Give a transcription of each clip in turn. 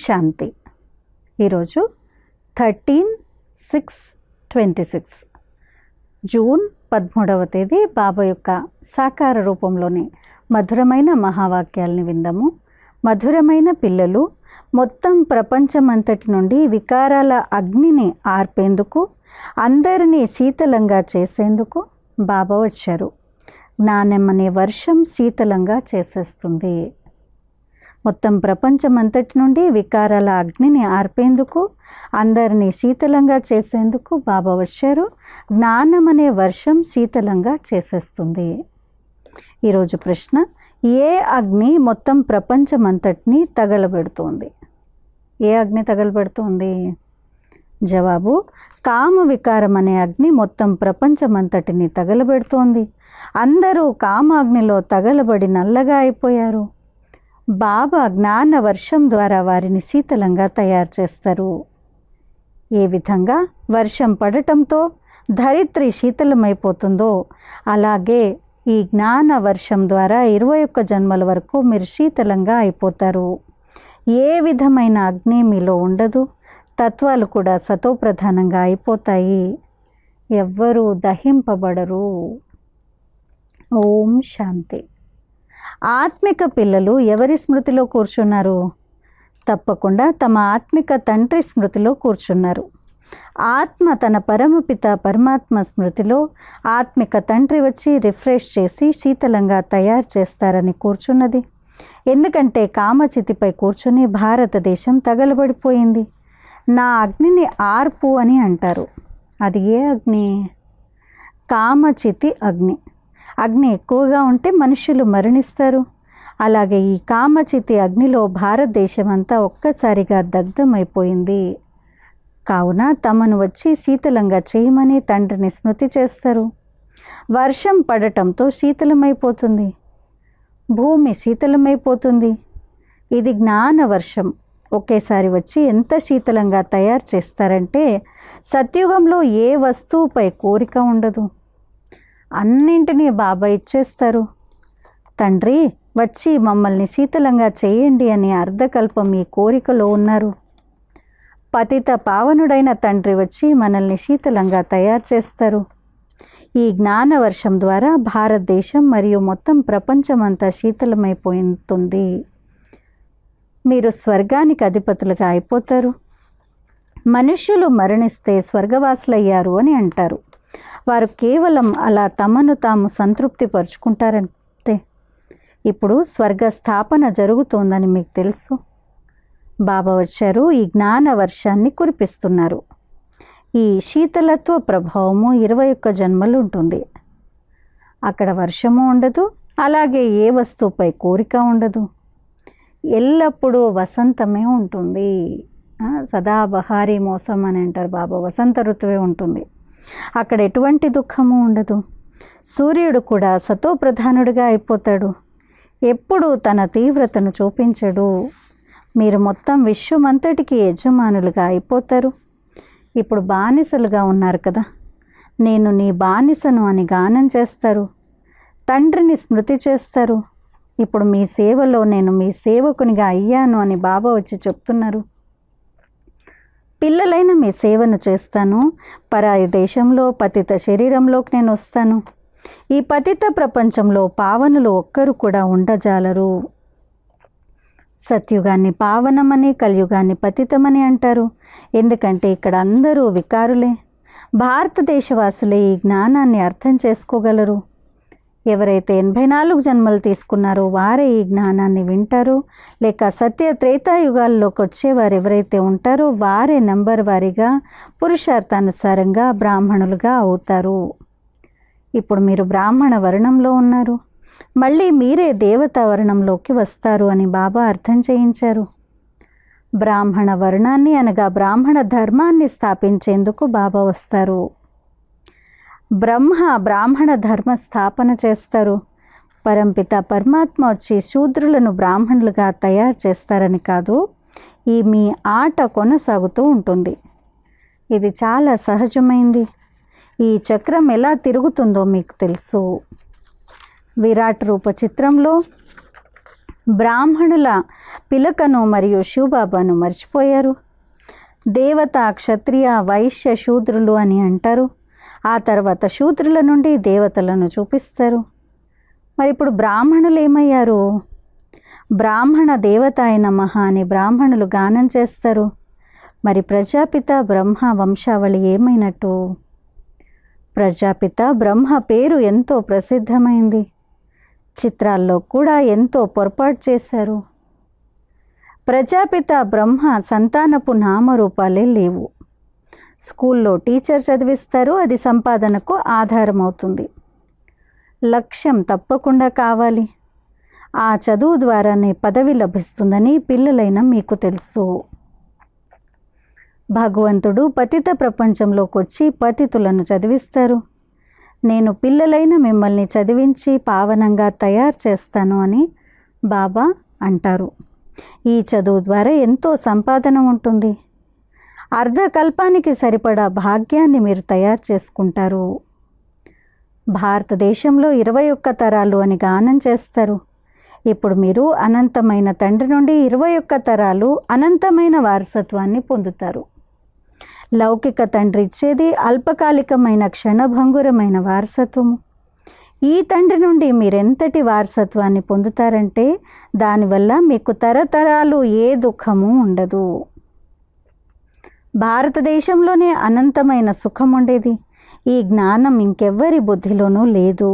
శాంతి. ఈరోజు 13/6/26 జూన్ 13వ తేదీ బాబా యొక్క సాకార రూపంలోని మధురమైన మహావాక్యాల్ని విందాము. మధురమైన పిల్లలు, మొత్తం ప్రపంచమంతటి నుండి వికారాల అగ్నిని ఆర్పేందుకు, అందరినీ శీతలంగా చేసేందుకు బాబా వచ్చారు. జ్ఞానం అనే వర్షం శీతలంగా చేసేస్తుంది. మొత్తం ప్రపంచమంతటి నుండి వికారాల అగ్నిని ఆర్పేందుకు, అందరినీ శీతలంగా చేసేందుకు బాబా వచ్చారు. జ్ఞానం అనే వర్షం శీతలంగా చేసేస్తుంది. ఈరోజు ప్రశ్న: ఏ అగ్ని మొత్తం ప్రపంచమంతటిని తగలబెడుతోంది? ఏ అగ్ని తగలబెడుతోంది? జవాబు: కామ వికారం అనే అగ్ని మొత్తం ప్రపంచమంతటిని తగలబెడుతోంది. అందరూ కామాగ్నిలో తగలబడి నల్లగా అయిపోయారు. బాబా జ్ఞాన వర్షం ద్వారా వారిని శీతలంగా తయారు చేస్తారు. ఏ విధంగా వర్షం పడటంతో ధరిత్రి శీతలమైపోతుందో, అలాగే ఈ జ్ఞాన వర్షం ద్వారా 21 జన్మల వరకు మీరు శీతలంగా అయిపోతారు. ఏ విధమైన అగ్ని మీలో ఉండదు. తత్వాలు కూడా సతోప్రధానంగా అయిపోతాయి. ఎవ్వరూ దహింపబడరు. ఓం శాంతి. ఆత్మిక పిల్లలు ఎవరి స్మృతిలో కూర్చున్నారు? తప్పకుండా తమ ఆత్మిక తండ్రి స్మృతిలో కూర్చున్నారు. ఆత్మ తన పరమపిత పరమాత్మ స్మృతిలో ఆత్మిక తండ్రి వచ్చి రిఫ్రెష్ చేసి శీతలంగా తయారు చేస్తారని కూర్చున్నది. ఎందుకంటే కామచితిపై కూర్చుని భారతదేశం తగలబడిపోయింది. నా అగ్నిని ఆర్పు అని అంటారు. అది ఏ అగ్ని? కామచితి అగ్ని. అగ్ని ఎక్కువగా ఉంటే మనుషులు మరణిస్తారు. అలాగే ఈ కామచితి అగ్నిలో భారతదేశం అంతా ఒక్కసారిగా దగ్ధమైపోయింది. కావున తమను వచ్చి శీతలంగా చేయమని తండ్రిని స్మృతి చేస్తారు. వర్షం పడటంతో శీతలమైపోతుంది. భూమి శీతలమైపోతుంది. ఇది జ్ఞాన వర్షం. ఒకేసారి వచ్చి ఎంత శీతలంగా తయారు చేస్తారంటే, సత్యుగంలో ఏ వస్తువుపై కోరిక ఉండదు. అన్నింటినీ బాబా ఇచ్చేస్తారు. తండ్రి వచ్చి మమ్మల్ని శీతలంగా చేయండి అని అర్ధకల్పం ఈ కోరికలో ఉన్నారు. పతిత పావనుడైన తండ్రి వచ్చి మనల్ని శీతలంగా తయారు చేస్తారు. ఈ జ్ఞాన వర్షం ద్వారా భారతదేశం మరియు మొత్తం ప్రపంచమంతా శీతలమైపోతుంది. మీరు స్వర్గానికి అధిపతులుగా అయిపోతారు. మనుష్యులు మరణిస్తే స్వర్గవాసులయ్యారు అని అంటారు. వారు కేవలం అలా తమను తాము సంతృప్తి పరుచుకుంటారంతే. ఇప్పుడు స్వర్గ స్థాపన జరుగుతోందని మీకు తెలుసు. బాబా వచ్చారు, ఈ జ్ఞాన వర్షాన్ని కురిపిస్తున్నారు. ఈ శీతలత్వ ప్రభావము 21 జన్మలు ఉంటుంది. అక్కడ వర్షము ఉండదు. అలాగే ఏ వస్తువుపై కోరిక ఉండదు. ఎల్లప్పుడూ వసంతమే ఉంటుంది. సదాబహారీ మోసం అని అంటారు బాబా. వసంత ఋతువే ఉంటుంది. అక్కడ ఎటువంటి దుఃఖము ఉండదు. సూర్యుడు కూడా సతోప్రధానుడిగా అయిపోతాడు. ఎప్పుడూ తన తీవ్రతను చూపించడు. మీరు మొత్తం విశ్వమంతటికి యజమానులుగా అయిపోతారు. ఇప్పుడు బానిసలుగా ఉన్నారు కదా, నేను నీ బానిసను అని గానం చేస్తారు. తండ్రిని స్మృతి చేస్తారు. ఇప్పుడు మీ సేవలో నేను మీ సేవకునిగా అయ్యాను అని బాబా వచ్చి చెప్తున్నారు. పిల్లలైన మీ సేవను చేస్తాను. పరాయి దేశంలో పతిత శరీరంలోకి నేను వస్తాను. ఈ పతిత ప్రపంచంలో పావనులు ఒక్కరు కూడా ఉండజాలరు. సత్యుగాన్ని పావనమని, కలియుగాన్ని పతితమని అంటారు. ఎందుకంటే ఇక్కడ అందరూ వికారులే. భారతదేశవాసులే ఈ జ్ఞానాన్ని అర్థం చేసుకోగలరు. ఎవరైతే 84 జన్మలు తీసుకున్నారో వారే ఈ జ్ఞానాన్ని వింటారు. లేక సత్య త్రేతాయుగాల్లోకి వచ్చేవారు ఎవరైతే ఉంటారో వారే నంబర్ వారీగా పురుషార్థానుసారంగా బ్రాహ్మణులుగా అవుతారు. ఇప్పుడు మీరు బ్రాహ్మణ వర్ణంలో ఉన్నారు. మళ్ళీ మీరే దేవతా వర్ణంలోకి వస్తారు అని బాబా అర్థం చేయించారు. బ్రాహ్మణ వర్ణాన్ని అనగా బ్రాహ్మణ ధర్మాన్ని స్థాపించేందుకు బాబా వస్తారు. బ్రాహ్మణ ధర్మ స్థాపన చేస్తారు. పరంపిత పరమాత్మ వచ్చి శూద్రులను బ్రాహ్మణులుగా తయారు చేస్తారని కాదు. ఈ మీ ఆట కొనసాగుతూ ఉంటుంది. ఇది చాలా సహజమైంది. ఈ చక్రం ఎలా తిరుగుతుందో మీకు తెలుసు. విరాట్ రూప చిత్రంలో బ్రాహ్మణుల పిలకను మరియు శివబాబాను మర్చిపోయారు. దేవత, క్షత్రియ, వైశ్య, శూద్రులు అని అంటారు. ఆ తర్వాత శూద్రుల నుండి దేవతలను చూపిస్తారు. మరి ఇప్పుడు బ్రాహ్మణులు ఏమయ్యారు? బ్రాహ్మణ దేవతాయ నమః అని బ్రాహ్మణులు గానం చేస్తారు. మరి ప్రజాపిత బ్రహ్మ వంశావళి ఏమైనట్టు? ప్రజాపిత బ్రహ్మ పేరు ఎంతో ప్రసిద్ధమైంది. చిత్రాల్లో కూడా ఎంతో పొరపాటు చేశారు. ప్రజాపిత బ్రహ్మ సంతానపు నామరూపాలే లేవు. స్కూల్లో టీచర్ చదివిస్తారు, అది సంపాదనకు ఆధారం అవుతుంది. లక్ష్యం తప్పకుండా కావాలి. ఆ చదువు ద్వారానే పదవి లభిస్తుందని పిల్లలైన మీకు తెలుసు. భగవంతుడు పతిత ప్రపంచంలోకి వచ్చి పతితులను చదివిస్తారు. నేను పిల్లలైన మిమ్మల్ని చదివించి పావనంగా తయారు చేస్తాను అని బాబా అంటారు. ఈ చదువు ద్వారా ఎంతో సంపాదన ఉంటుంది. అర్ధకల్పానికి సరిపడా భాగ్యాన్ని మీరు తయారు చేసుకుంటారు. భారతదేశంలో 21 తరాలు అని గానం చేస్తారు. ఇప్పుడు మీరు అనంతమైన తండ్రి నుండి 21 తరాలు అనంతమైన వారసత్వాన్ని పొందుతారు. లౌకిక తండ్రి ఇచ్చేది అల్పకాలికమైన క్షణభంగురమైన వారసత్వము. ఈ తండ్రి నుండి మీరెంతటి వారసత్వాన్ని పొందుతారంటే దానివల్ల మీకు తరతరాలు ఏ దుఃఖము ఉండదు. భారతదేశంలోనే అనంతమైన సుఖం ఉండేది. ఈ జ్ఞానం ఇంకెవ్వరి బుద్ధిలోనూ లేదు.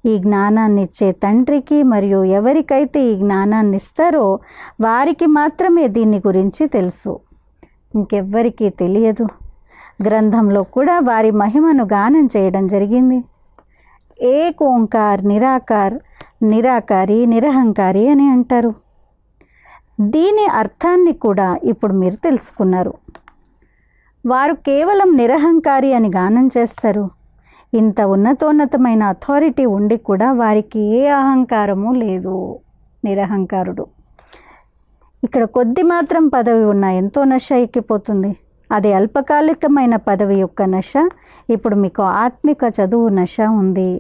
ఈ జ్ఞానాన్ని ఇచ్చే తండ్రికి మరియు ఎవరికైతే ఈ జ్ఞానాన్ని ఇస్తారో వారికి మాత్రమే దీని గురించి తెలుసు. ఇంకెవ్వరికీ తెలియదు. గ్రంథంలో కూడా వారి మహిమను గానం చేయడం జరిగింది. ఏక్ ఓంకార్ నిరాకార్, నిరాకారి, నిరహంకారి అని అంటారు. దీని అర్థాన్ని కూడా ఇప్పుడు మీరు తెలుసుకున్నారు. వారు కేవలం నిరహంకారి అని గానం చేస్తారు. ఇంత ఉన్నతోన్నతమైన అథారిటీ ఉండి కూడా వారికి ఏ అహంకారము లేదు. నిరహంకారుడు. ఇక్కడ కొద్ది మాత్రం పదవి ఉన్న ఎంతో నశ ఎక్కిపోతుంది. అది అల్పకాలికమైన పదవి యొక్క నశ. ఇప్పుడు మీకు ఆత్మిక చదువు నశ ఉంది.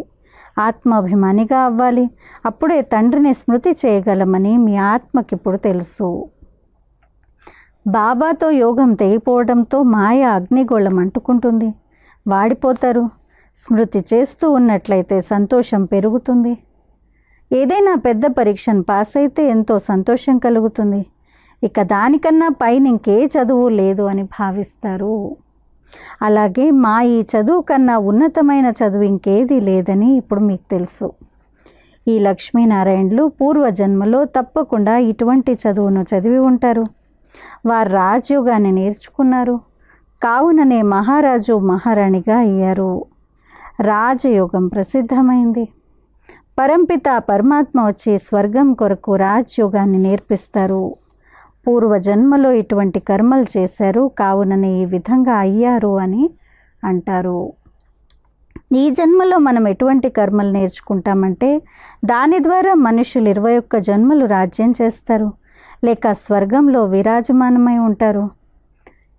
ఆత్మాభిమానిగా అవ్వాలి. అప్పుడే తండ్రిని స్మృతి చేయగలమని మీ ఆత్మకి ఇప్పుడు తెలుసు. బాబాతో యోగం తెగిపోవడంతో మాయ అగ్నిగోళం అంటుకుంటుంది. వాడిపోతారు. స్మృతి చేస్తూ ఉన్నట్లయితే సంతోషం పెరుగుతుంది. ఏదైనా పెద్ద పరీక్షను పాస్ అయితే ఎంతో సంతోషం కలుగుతుంది. ఇక దానికన్నా పైన ఇంకే చదువు లేదు అని భావిస్తారు. అలాగే మా ఈ చదువు కన్నా ఉన్నతమైన చదువు ఇంకేది లేదని ఇప్పుడు మీకు తెలుసు. ఈ లక్ష్మీనారాయణులు పూర్వజన్మలో తప్పకుండా ఇటువంటి చదువును చదివి ఉంటారు. వారు రాజయోగాన్ని నేర్చుకున్నారు. కావుననే మహారాజు మహారాణిగా అయ్యారు. రాజయోగం ప్రసిద్ధమైంది. పరంపిత పరమాత్మ వచ్చి స్వర్గం కొరకు రాజయోగాన్ని నేర్పిస్తారు. పూర్వజన్మలో ఇటువంటి కర్మలు చేశారు, కావుననే ఈ విధంగా అయ్యారు అని అంటారు. ఈ జన్మలో మనం ఎటువంటి కర్మలు నేర్చుకుంటామంటే దాని ద్వారా మనుషులు 21 జన్మలు రాజ్యం చేస్తారు, లేక స్వర్గంలో విరాజమానమై ఉంటారు.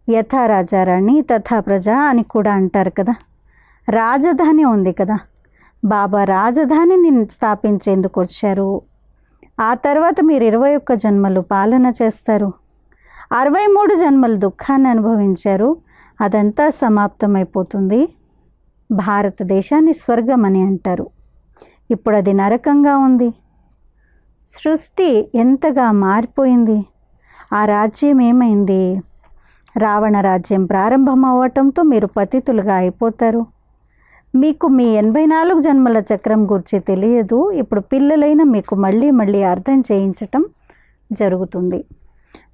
యథా రాజారాణి తథా ప్రజ అని కూడా అంటారు కదా. రాజధాని ఉంది కదా. బాబా రాజధానిని స్థాపించేందుకు వచ్చారు. ఆ తర్వాత మీరు 21 జన్మలు పాలన చేస్తారు. 63 జన్మలు దుఃఖాన్ని అనుభవించారు. అదంతా సమాప్తమైపోతుంది. భారతదేశాన్ని స్వర్గం అని అంటారు. ఇప్పుడు అది నరకంగా ఉంది. సృష్టి ఎంతగా మారిపోయింది. ఆ రాజ్యం ఏమైంది? రావణ రాజ్యం ప్రారంభం అవ్వటంతో మీరు పతితులుగా అయిపోతారు. మీకు మీ 84 జన్మల చక్రం గురించి తెలియదు. ఇప్పుడు పిల్లలైన మీకు మళ్ళీ మళ్ళీ అర్థం చేయించటం జరుగుతుంది.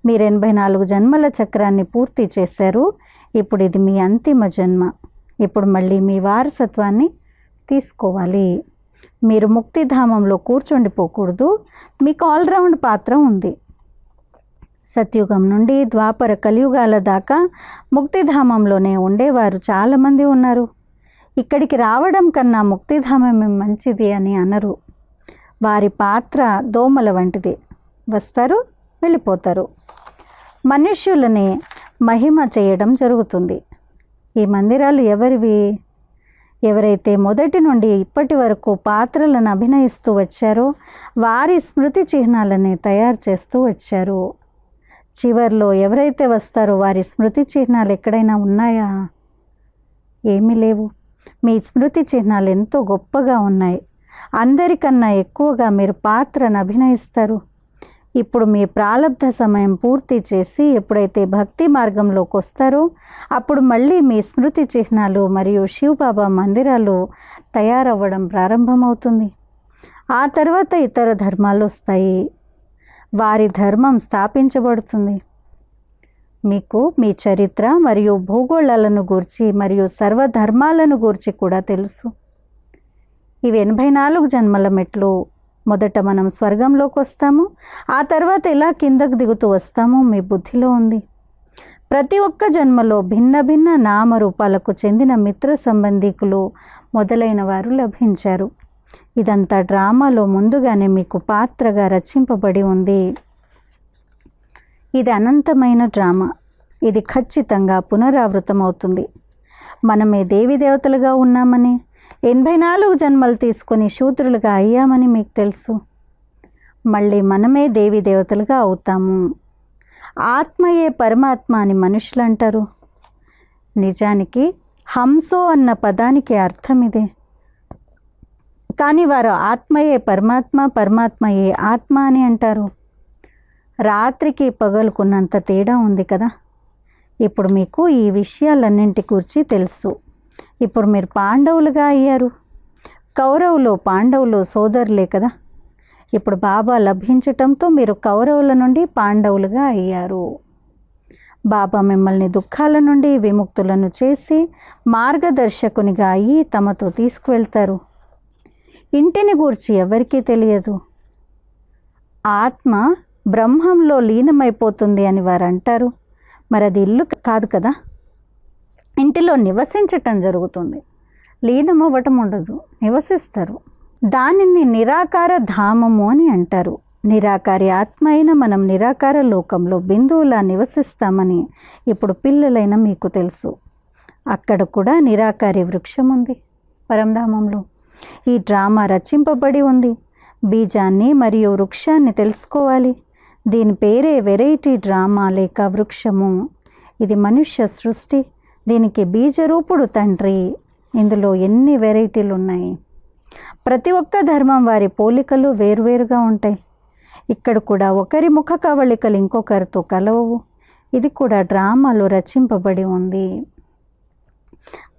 మీరు 84 జన్మల చక్రాన్ని పూర్తి చేశారు. ఇప్పుడు ఇది మీ అంతిమ జన్మ. ఇప్పుడు మళ్ళీ మీ వారసత్వాన్ని తీసుకోవాలి. మీరు ముక్తిధామంలో కూర్చుండిపోకూడదు. మీకు ఆల్రౌండ్ పాత్ర ఉంది. సత్యుగం నుండి ద్వాపర కలియుగాల దాకా ముక్తిధామంలోనే ఉండేవారు చాలామంది ఉన్నారు. ఇక్కడికి రావడం కన్నా ముక్తిధామమే మంచిది అని అనరు. వారి పాత్ర దోమల వంటిది. వస్తారు, వెళ్ళిపోతారు. మనుష్యులని మహిమ చేయడం జరుగుతుంది. ఈ మందిరాలు ఎవరివి? ఎవరైతే మొదటి నుండి ఇప్పటి వరకు పాత్రలను అభినయిస్తూ వచ్చారో వారి స్మృతి చిహ్నాలని తయారు చేస్తూ వచ్చారు. చివర్లో ఎవరైతే వస్తారో వారి స్మృతి చిహ్నాలు ఎక్కడైనా ఉన్నాయా? ఏమీ లేవు. మీ స్మృతి చిహ్నాలు ఎంతో గొప్పగా ఉన్నాయి. అందరికన్నా ఎక్కువగా మీరు పాత్రను అభినయిస్తారు. ఇప్పుడు మీ ప్రాలబ్ధ సమయం పూర్తి చేసి ఎప్పుడైతే భక్తి మార్గంలోకి వస్తారో అప్పుడు మళ్ళీ మీ స్మృతి చిహ్నాలు మరియు శివబాబా మందిరాలు తయారవ్వడం ప్రారంభమవుతుంది. ఆ తర్వాత ఇతర ధర్మాలు వస్తాయి. వారి ధర్మం స్థాపించబడుతుంది. మీకు మీ చరిత్ర మరియు భూగోళాలను గూర్చి మరియు సర్వధర్మాలను గూర్చి కూడా తెలుసు. ఇవి 84 జన్మల మెట్లు. మొదట మనం స్వర్గంలోకి వస్తాము, ఆ తర్వాత ఇలా కిందకు దిగుతూ వస్తాము మీ బుద్ధిలో ఉంది. ప్రతి ఒక్క జన్మలో భిన్న భిన్న నామరూపాలకు చెందిన మిత్ర సంబంధికులు మొదలైన వారు లభించారు. ఇదంతా డ్రామాలో ముందుగానే మీకు పాత్రగా రచింపబడి ఉంది. ఇది అనంతమైన డ్రామా. ఇది ఖచ్చితంగా పునరావృతమవుతుంది. మనమే దేవీ దేవతలుగా ఉన్నామని, 84 జన్మలు తీసుకొని శూద్రులుగా అయ్యామని మీకు తెలుసు. మళ్ళీ మనమే దేవీ దేవతలుగా అవుతాము. ఆత్మయే పరమాత్మ అని మనుషులు అంటారు. నిజానికి హంసో అన్న పదానికి అర్థం ఇదే. కానీ వారు ఆత్మయే పరమాత్మ, పరమాత్మయే ఆత్మ అని అంటారు. రాత్రికి పగలుకున్నంత తేడా ఉంది కదా. ఇప్పుడు మీకు ఈ విషయాలన్నింటి గురించి తెలుసు. ఇప్పుడు మీరు పాండవులుగా అయ్యారు. కౌరవులు పాండవులు సోదరులే కదా. ఇప్పుడు బాబా లభించటంతో మీరు కౌరవుల నుండి పాండవులుగా అయ్యారు. బాబా మిమ్మల్ని దుఃఖాల నుండి విముక్తులను చేసి మార్గదర్శకునిగా అయ్యి తమతో తీసుకువెళ్తారు. ఇంటిని గూర్చి ఎవరికీ తెలియదు. ఆత్మ బ్రహ్మంలో లీనమైపోతుంది అని వారు అంటారు. మరి అది ఇల్లు కాదు కదా. ఇంటిలో నివసించటం జరుగుతుంది, లీనమవ్వటం ఉండదు. నివసిస్తారు. దానిని నిరాకార ధామము అని అంటారు. నిరాకారి ఆత్మ అయిన మనం నిరాకార లోకంలో బిందువులా నివసిస్తామని ఇప్పుడు పిల్లలైన మీకు తెలుసు. అక్కడ కూడా నిరాకారి వృక్షం ఉంది పరంధామంలో. ఈ డ్రామా రచింపబడి ఉంది. బీజాన్ని మరియు వృక్షాన్ని తెలుసుకోవాలి. దీని పేరే వెరైటీ డ్రామా లేక వృక్షము. ఇది మనుష్య సృష్టి. దీనికి బీజరూపుడు తండ్రి. ఇందులో ఎన్ని వెరైటీలు ఉన్నాయి. ప్రతి ఒక్క ధర్మం వారి పోలికలు వేరువేరుగా ఉంటాయి. ఇక్కడ కూడా ఒకరి ముఖ కవళికలు ఇంకొకరితో కలవవు. ఇది కూడా డ్రామాలో రచింపబడి ఉంది.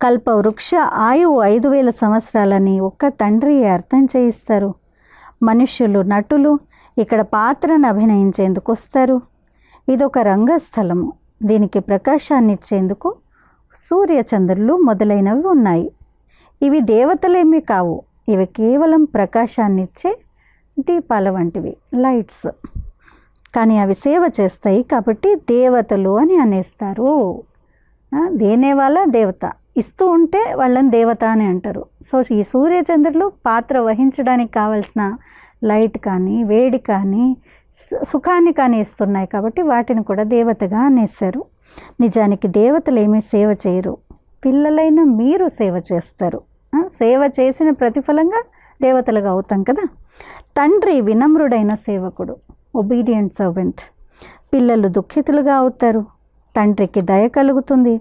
కల్పవృక్ష ఆయువు 5000 సంవత్సరాలని ఒక్క తండ్రి అర్థం చేయిస్తారు. మనుష్యులు నటులు ఇక్కడ పాత్రను అభినయించేందుకు వస్తారు. ఇదొక రంగస్థలము. దీనికి ప్రకాశాన్ని ఇచ్చేందుకు సూర్యచంద్రులు మొదలైనవి ఉన్నాయి. ఇవి దేవతలేమీ కావు. ఇవి కేవలం ప్రకాశాన్ని ఇచ్చే దీపాల వంటివి, లైట్స్. కానీ అవి సేవ చేస్తాయి కాబట్టి దేవతలు అని అనేస్తారు. దేనేవాళ్ళ దేవత ఇస్తూ ఉంటే వాళ్ళని దేవత అని అంటారు. సో ఈ సూర్యచంద్రులు పాత్ర వహించడానికి కావలసిన లైట్ కానీ వేడి కానీ సుఖాన్ని కానీ ఇస్తున్నాయి కాబట్టి వాటిని కూడా దేవతగా అనేశారు. నిజానికి దేవతలు ఏమీ సేవ చేయరు. పిల్లలైన మీరు సేవ చేస్తారు. సేవ చేసిన ప్రతిఫలంగా దేవతలుగా అవుతాం కదా. తండ్రి వినమ్రుడైన సేవకుడు, ఒబీడియంట్ సర్వెంట్. పిల్లలు దుఃఖితులుగా అవుతారు. తండ్రికి దయ కలుగుతుంది.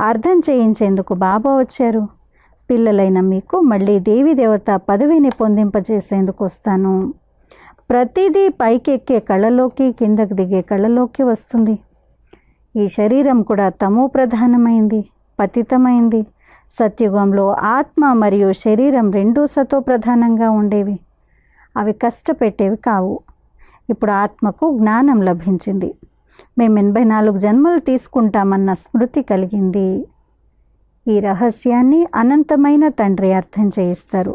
అర్థం చేయించేందుకు బాబా వచ్చారు. పిల్లలైన మీకు మళ్ళీ దేవీ దేవత పదవిని పొందింపజేసేందుకు వస్తాను. ప్రతిదీ పైకెక్కే కళ్ళలోకి కిందకు దిగే కళ్ళలోకి వస్తుంది. ఈ శరీరం కూడా తమో ప్రధానమైంది, పతితమైంది. సత్యుగంలో ఆత్మ మరియు శరీరం రెండూ సతో ప్రధానంగా ఉండేవి. అవి కష్టపెట్టేవి కావు. ఇప్పుడు ఆత్మకు జ్ఞానం లభించింది. మేము 84 జన్మలు తీసుకుంటామన్న స్మృతి కలిగింది. ఈ రహస్యాన్ని అనంతమైన తండ్రి అర్థం చేయిస్తారు.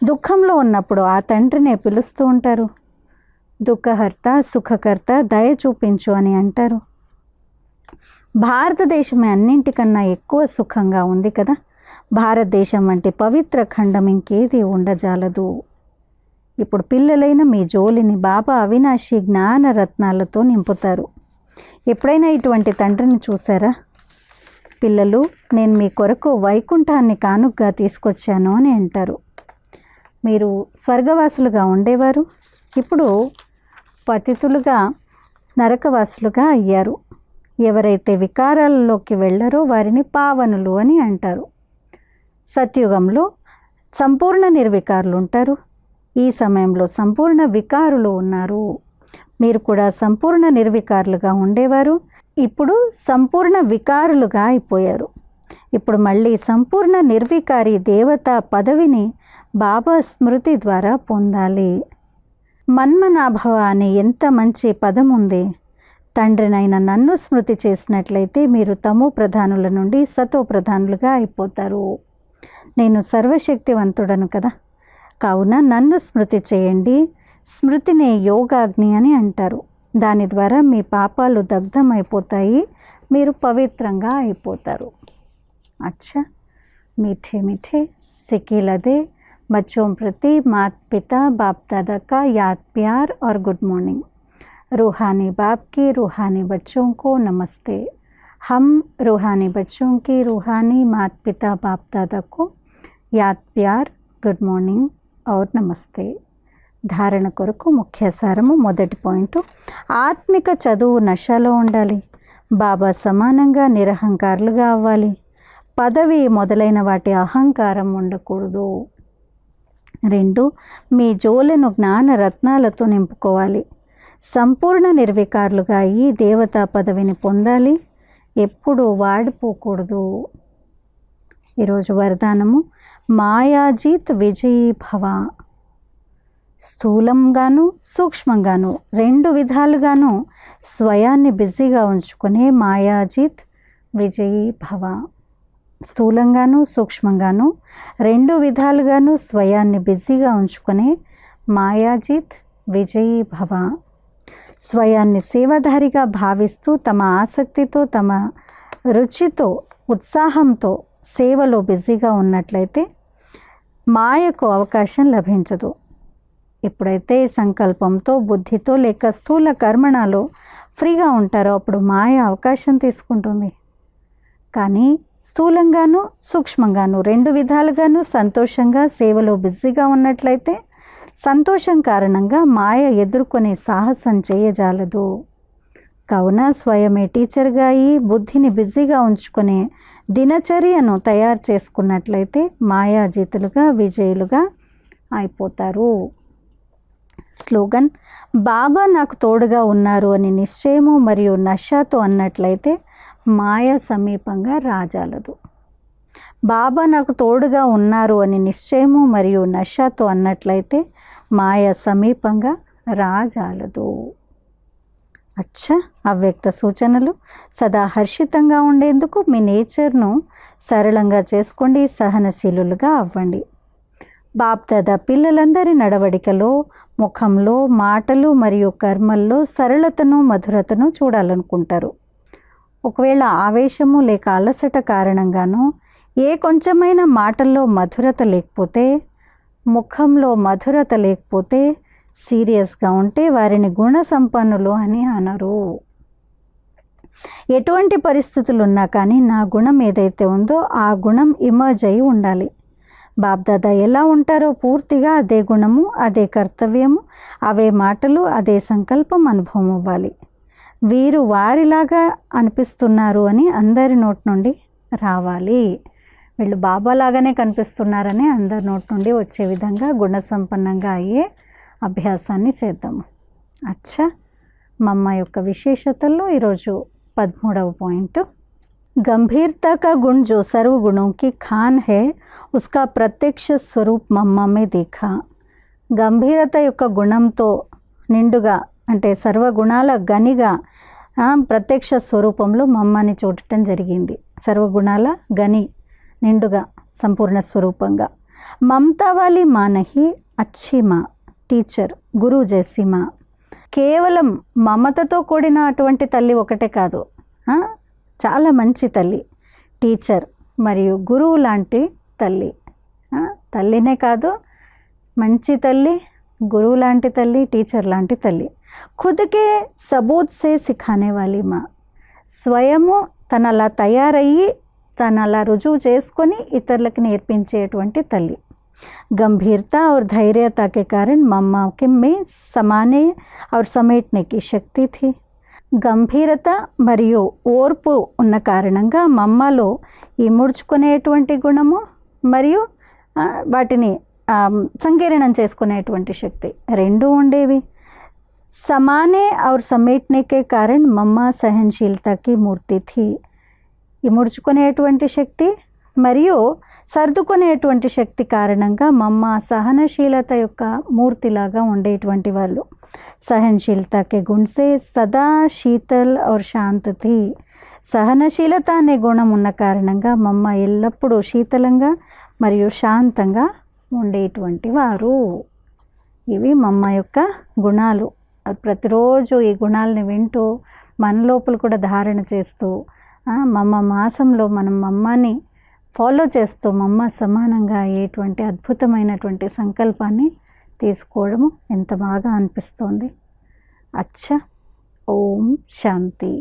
దుఃఖంలో ఉన్నప్పుడు ఆ తండ్రినే పిలుస్తూ ఉంటారు. దుఃఖహర్త, సుఖకర్త, దయ చూపించు అని అంటారు. భారతదేశమే అన్నింటికన్నా ఎక్కువ సుఖంగా ఉంది కదా. భారతదేశం వంటి పవిత్ర ఖండం ఇంకేది ఉండజాలదు. ఇప్పుడు పిల్లలైన మీ జోలిని బాబా అవినాశి జ్ఞాన రత్నాలతో నింపుతారు. ఎప్పుడైనా ఇటువంటి తండ్రిని చూసారా? పిల్లలు, నేను మీ కొరకు వైకుంఠాన్ని కానుకగా తీసుకొచ్చాను అని అంటారు. మీరు స్వర్గవాసులుగా ఉండేవారు, ఇప్పుడు పతితులుగా నరకవాసులుగా అయ్యారు. ఎవరైతే వికారాలలోకి వెళ్ళారో వారిని పావనులు అని అంటారు. సత్యుగంలో సంపూర్ణ నిర్వికారులు ఉంటారు. ఈ సమయంలో సంపూర్ణ వికారులు ఉన్నారు. మీరు కూడా సంపూర్ణ నిర్వికారులుగా ఉండేవారు, ఇప్పుడు సంపూర్ణ వికారులుగా అయిపోయారు. ఇప్పుడు మళ్ళీ సంపూర్ణ నిర్వికారి దేవతా పదవిని బాబా స్మృతి ద్వారా పొందాలి. మన్మనాభవ అనే ఎంత మంచి పదం ఉంది. తండ్రినైన నన్ను స్మృతి చేసినట్లయితే మీరు తమో ప్రధానుల నుండి సతో ప్రధానులుగా అయిపోతారు. నేను సర్వశక్తివంతుడను కదా, కావున నన్ను స్మృతి చేయండి. స్మృతినే యోగాగ్ని అని అంటారు. దాని ద్వారా మీ పాపాలు దగ్ధమైపోతాయి, మీరు పవిత్రంగా అయిపోతారు. అచ్చా, మీఠే మీఠే సిక్కిలదే बच्चों प्रति माता पिता बाप दादा का याद प्यार और गुड मॉर्निंग। रूहानी बाप की रूहानी बच्चों को नमस्ते। हम रूहानी बच्चों की रूहानी माता पिता बाप दादा को याद प्यार गुड मॉर्निंग और नमस्ते। ధారణ కొరకు ముఖ్య సారము. మొదటి పాయింట్, ఆత్మిక చదువు నశలో ఉండాలి. బాబా సమానంగా నిరహంకారులుగా అవ్వాలి. పదవి మొదలైన వాటి అహంకారం ఉండకూడదు. 2, మీ జోలెను జ్ఞాన రత్నాలతో నింపుకోవాలి. సంపూర్ణ నిర్వికారులుగా ఈ దేవతా పదవిని పొందాలి. ఎప్పుడూ వాడిపోకూడదు. ఈరోజు వరదానము, మాయాజీత్ విజయీ భవ. స్థూలంగాను సూక్ష్మంగాను 2 విధాలుగాను స్వయాన్ని బిజీగా ఉంచుకునే మాయాజీత్ విజయీ భవ. స్థూలంగాను సూక్ష్మంగాను 2 విధాలుగాను స్వయాన్ని బిజీగా ఉంచుకునే మాయాజీత్ విజయీ భవ. స్వయాన్ని సేవాధారిగా భావిస్తూ తమ ఆసక్తితో, తమ రుచితో, ఉత్సాహంతో సేవలో బిజీగా ఉన్నట్లయితే మాయకు అవకాశం లభించదు. ఎప్పుడైతే సంకల్పంతో, బుద్ధితో లేక స్థూల కర్మణలో ఫ్రీగా ఉంటారో అప్పుడు మాయ అవకాశం తీసుకుంటుంది. కానీ స్థూలంగాను సూక్ష్మంగాను 2 విధాలుగాను సంతోషంగా సేవలో బిజీగా ఉన్నట్లయితే సంతోషం కారణంగా మాయ ఎదుర్కొనే సాహసం చేయజాలదు. కావున స్వయమే టీచర్గా అయి బుద్ధిని బిజీగా ఉంచుకునే దినచర్యను తయారు చేసుకున్నట్లయితే మాయాజీతులుగా విజయులుగా అయిపోతారు. స్లోగన్, బాబా నాకు తోడుగా ఉన్నారు అని నిశ్చయము మరియు నషాతో అన్నట్లయితే మాయ సమీపంగా రాజాలదు. బాబా నాకు తోడుగా ఉన్నారు అని నిశ్చయము మరియు నషాతో అన్నట్లయితే మాయ సమీపంగా రాజాలదు. అచ్చా, అవ్యక్త సూచనలు. సదా హర్షితంగా ఉండేందుకు మీ నేచర్ను సరళంగా చేసుకోండి, సహనశీలులుగా అవ్వండి. బాప్దాదా పిల్లలందరి నడవడికలో, ముఖంలో, మాటలు మరియు కర్మల్లో సరళతను, మధురతను చూడాలనుకుంటారు. ఒకవేళ ఆవేశము లేక అలసట కారణంగానో ఏ కొంచెమైన మాటల్లో మధురత లేకపోతే, ముఖంలో మధురత లేకపోతే, సీరియస్గా ఉంటే వారిని గుణ సంపన్నులు అని అనరు. ఎటువంటి పరిస్థితులు ఉన్నా కానీ నా గుణం ఏదైతే ఉందో ఆ గుణం ఇమర్జ్ అయి ఉండాలి. బాప్దాదా ఎలా ఉంటారో పూర్తిగా అదే గుణము, అదే కర్తవ్యము, అవే మాటలు, అదే సంకల్పం అనుభవం అవ్వాలి. వీరు వారిలాగా అనిపిస్తున్నారు అని అందరి నోటి నుండి రావాలి. వీళ్ళు బాబాలాగానే కనిపిస్తున్నారని అందరి నోటి నుండి వచ్చే విధంగా గుణసంపన్నంగా అయ్యే అభ్యాసాన్ని చేద్దాము. అచ్చా, మమ్మ యొక్క విశేషతల్లో ఈరోజు 13వ పాయింట్, गंभीरता का गुण जो सर्व गुणों की खान है उसका प्रत्यक्ष स्वरूप मम्मा में देखा. గంభీరత యొక్క గుణంతో నిండుగా అంటే సర్వగుణాల గనిగా ప్రత్యక్ష స్వరూపంలో మమ్మని చూడటం జరిగింది. సర్వగుణాల గని నిండుగా సంపూర్ణ స్వరూపంగా. మమతా వాली माँ नहीं, अच्छी माँ, టీచర్, గురువు జైసీ మాँ. కేవలం మమతతో కూడిన అటువంటి తల్లి ఒకటే కాదు, చాలా మంచి తల్లి, టీచర్ మరియు గురువు లాంటి తల్లి. తల్లినే కాదు, మంచి తల్లి, గురువు లాంటి తల్లి, టీచర్ లాంటి తల్లి. ఖుద్కే సబూత్ సే సిఖానే వాली మాँ. స్వయము తనలా తయారయ్యి తను అలా రుజువు చేసుకొని ఇతరులకు నేర్పించేటువంటి తల్లి. गंभीरता और धैर्यता के कारण मम्मा के में समाने और समेटने की शक्ति थी. గంభీరత మరియు ఓర్పు ఉన్న కారణంగా మమ్మలో ఈ ముడుచుకునేటువంటి గుణము మరియు వాటిని సంకీర్ణం చేసుకునేటువంటి శక్తి రెండూ ఉండేవి. समाने और समेटने के कारण मम्मा सहनशीलता की मूर्ति थी. ఈ ముడుచుకునేటువంటి శక్తి మరియు సర్దుకునేటువంటి శక్తి కారణంగా మమ్మ సహనశీలత యొక్క మూర్తిలాగా ఉండేటువంటి వాళ్ళు. सहनशीलता के गुण से सदा शीतल और शांत थी. సహనశీలత అనే గుణం ఉన్న కారణంగా మమ్మ ఎల్లప్పుడూ శీతలంగా మరియు శాంతంగా ఉండేటువంటి వారు. ఇవి మమ్మ యొక్క గుణాలు. ప్రతిరోజు ఈ గుణాలని వింటూ మన లోపల కూడా ధారణ చేస్తూ మమ్మ మాసంలో మనం మమ్మని ఫాలో చేస్తూ మమ్మ సమానంగా అయ్యేటువంటి అద్భుతమైనటువంటి సంకల్పాన్ని తీసుకోవడము ఎంత బాగా అనిపిస్తోంది. అచ్చా. ఓం శాంతి.